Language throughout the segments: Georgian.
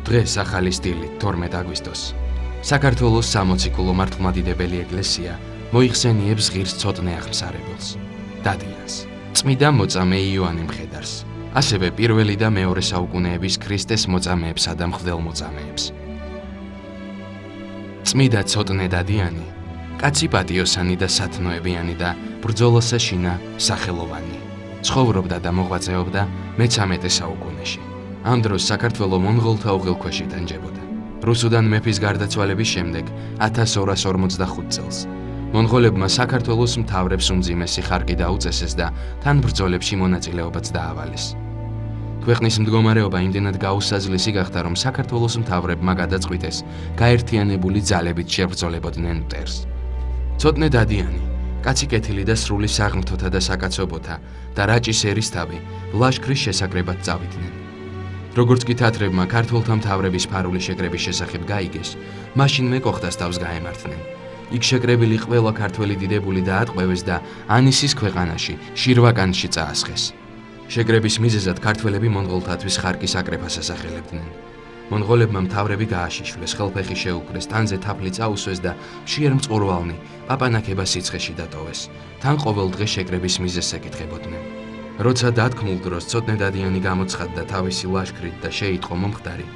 დღეს ახალი სტილით 12 აგვისტოს საქართველოს სამოციქულო მართლმადიდებელი ეკლესია მოიხსენიებს ღირს ცოტნე აღმსარებელს, დადიანს, წმიდა მოწამე იოანე მხედარს, ასევე პირველი და მეორე საუკუნეების ქრისტეს მოწამეებსა და მღვდელმოწამეებს. წმიდა ცოტნე დადიანი, კაცი პატიოსანი და სათნოებიანი და ბრძოლასა შინა სახელოვანი, ცხოვრობდა და მოღვაწეობდა მე-13 საუკუნეში. ამ დროს საქართველო მონღოლთა უღელქვეშ იტანჯებოდა. რუსუდან მეფის გარდაცვალების შემდეგ 1245 წელს მონღოლებმა საქართველოს მთავრებს უმძიმესი ხარკი დაუწესეს და თან ბრძოლებში მონაწილეობაც დაავალეს. ქვეყნის მდგომარეობა იმდენად გაუსაძლისი გახდა, რომ საქართველოს მთავრებმა გადაწყვიტეს გაერთიანებული ძალებით შებრძოლებოდნენ მტერს. ცოტნე დადიანი, კაცი კეთილი და სრული საღმრთოთა და საკაცობოთა და რაჭის ერისთავი ლაშქრის შესაკრებად წავიდნენ. როგორც კი თათრებმა ქართველთა მთავრების ფარული შეკრების შესახებ გაიგეს, მაშინვე კოხტას თავს გაემართნენ. იქ შეკრებილი ყველა ქართველი დიდებული დაატყვევეს და ანისის ქვეყანაში, შირვაკანში წაასხეს. შეკრების მიზეზად ქართველები მონღოლთათვის ხარკის აკრეფას ასახელებდნენ. მონღოლებმა მთავრები გააშიშვლეს, ხელფეხი შეუκრეს, თანზე თაფლი წაუსვეს და მშიერ მწყურვალნი პაპანაკება სიცხეში დატოვეს. თან ყოველ დღე შეკრების მიზეზს ეკითხებოდნენ. როცა დათქმულ დროს ცოტნე დადიანი გამოცხადდა თავისი ლაშქრით და შეიტყო მომხდარი,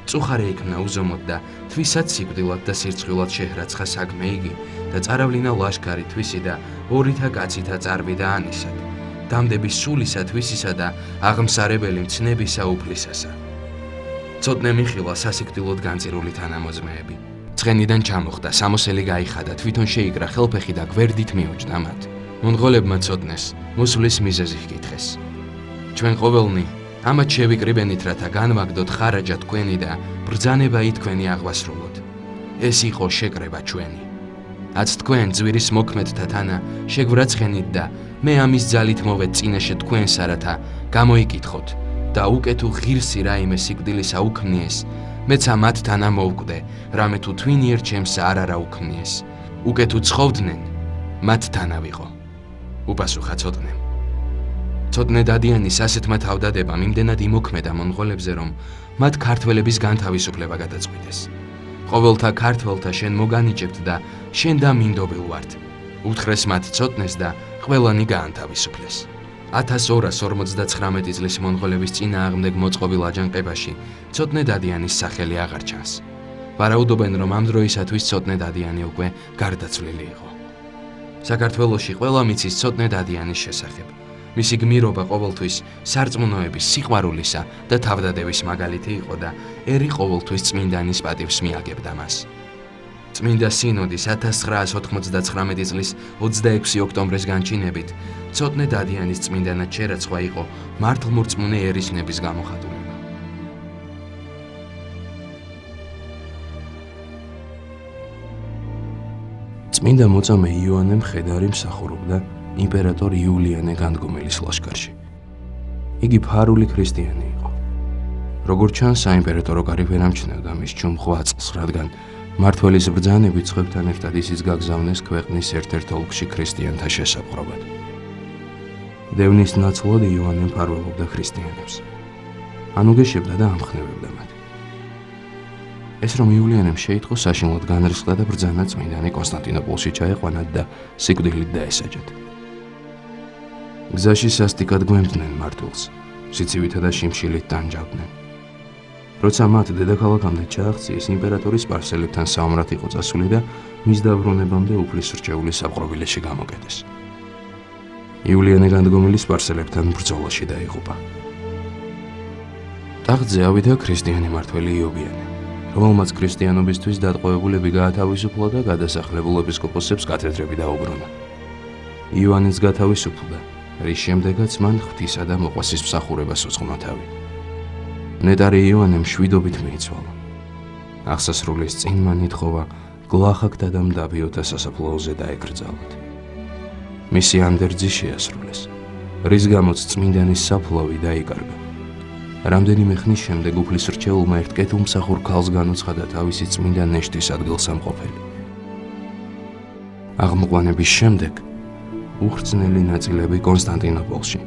წუხარე იქნა უზომოდ და თვისაც სიკვდილად და სირცხვილად შეჰრაცხა საქმე იგი და წარავლინა ლაშქარი თვისი და ორითა კაცითა წარვიდა ანისად, დამდების სულისა თვისისა და აღმსარებელი მცნებისა უფლისასა. ცოტნე მიხილა სასიკვდილოდ განწირული თანამოძმეები. ცხენიდან ჩამოხდა, სამოსელი გაიხადა, თვითონ შეიკრა ხელფეხი და გვერდით მიუჯდა მათ. მონღოლებმა ცოტნეს მოსვლის მიზეზი ჰკითხეს. ჩვენ ყოველნი ამათ შევიკრიბენით, რათა განვაგდოთ ხარაჯა თქვენი და ბრძანება თქვენი აღვასრულოთ. ეს იყო შეკრება ჩვენი. აც თქვენ ძვირის მოქმედთა თანა შეგვრაცხენით და მე ამის ძალით მოვედ წინაშე თქვენსა, რათა გამოიკითხოთ და უკეთუ ღირსი რაიმე სიკვდილისა უქმნიეს, მეცა მათ თანა მოვკვდე, რამე თუ თვინიერ ჩემსა არ არა უქმნიეს. უკეთუ ცხოვრდნენ, მათ თანა ვიყო. უპასუხა ცოტნემ. ცოტნე დადიანის ასეთმა თავდადებამ იმდენად იმოქმედა მონღოლებზე, რომ მათ ქართველების განთავისუფლება გადაწყვიტეს. ყოველთა ქართველთა შენ მოგანიჭებთ და შენ და მინდობილ ვართ. უთხრეს მათ ცოტნეს და ყველანი გაანთავისუფლეს. 1259 წლის მონღოლების წინააღმდეგ მოწყობილ აჯანყებაში ცოტნე დადიანის სახელი აღარ ჩანს. ვარაუდობენ, რომ ამ დროისათვის ცოტნე დადიანი უკვე გარდაცვლილი იყო. საქართველოში ყველა მიცის ცოტნე დადიანის შესახებ. მისი გმირობა ყოველთვის სარწმუნოების, სიყვარულისა და თავდადების მაგალითი იყო და ერი ყოველთვის წმინდანის პატივს მიაგებდა მას. წმინდა სინოდის 1999 წლის 26 ოქტომბრის განჩინებით ცოტნე დადიანის წმინდანად შერაცხვა იყო მართლმორწმუნე ერისნების გამოხატულება. წმინდა მოწამე იოანე მხედარი მსახურობდა იმპერატორ იულიანე განდგომელის ლაშქარში. იგი ფარული ქრისტიანი იყო. როგორც ჩანს, საიმპერატორო კარი ვერ ამჩნევდა მის ჩუმ 8 წელს, რადგან მმართველის ბრძანებით სხვებთან ერთად ისიც გაგზავნეს ქვეყნის ერთ-ერთ ოლქში ქრისტიანთა შესაპყრობად. დევნის ნაცვლად იოანე მფარველობდა ქრისტიანებს. ანუგეშებდა და ამხნევებდა მათ. ეს რომ იულიანემ შეიტყო, საშინლად განრისხდა და ბრძანა წმინდანი კონსტანტინოპოლში ჩაეყვანათ და სიკვდილით დაესაჯათ. გზაში სასტიკად გვემდნენ მართულს, სიცივითა და შიმშილით ტანჯავდნენ. როცა მათ დედაქალაქამდე ჩააღწიეს, იმპერატორის სპარსელებთან საომრად იყო წასული და მის დაბრუნებამდე უფლის რჩეული საპყრობილეში გამოკეტეს. იულიანე განდგომელი სპარსელებთან ბრძოლაში დაიღუპა. ტახტზე ავიდა ქრისტიანი მმართველი იობიანე, რომელმაც ქრისტიანობისთვის დატყვევებულები გაათავისუფლა და გადასახლებულ ეპისკოპოსებს კათედრები დაუბრუნა. იოანეც გათავისუფლდა, რის შემდეგაც მან ღვთისა და მოყვასის მსახურებას უძღვნა თავი. ნეტარი იოანემ მშვიდობით მიიცვალა. აღსასრულის წინ მან ითხოვა გლახაკთა და მდაბიოთა სასაფლაოზე დაეკრძალათ. მისი ანდერძი შეასრულეს, რის გამოც წმინდანის საფლავი დაიკარგა. რამდენიმე ხნის შემდეგ უფლის რჩეულმა ერთ კეთილმსახურ ქალს განუცხადა თავისი წმინდა ნეშტის ადგილსამყოფელი. აღმოყვანების შემდეგ უხრწნელი ნაწილები კონსტანტინოპოლში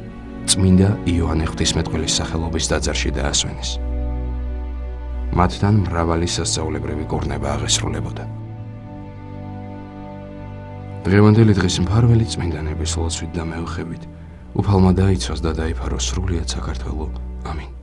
წმინდა იოანე ღვთისმეტყველის სახელობის ტაძარში დაასვენეს. მათთან მრავალი სასწაულებრივი კურნება აღესრულებოდა. დღევანდელი დღის მფარველი წმინდანების ლოცვით და მეოხებით უფალმა დაიცვას და დაიფაროს სრულიად საქართველო. ამინ.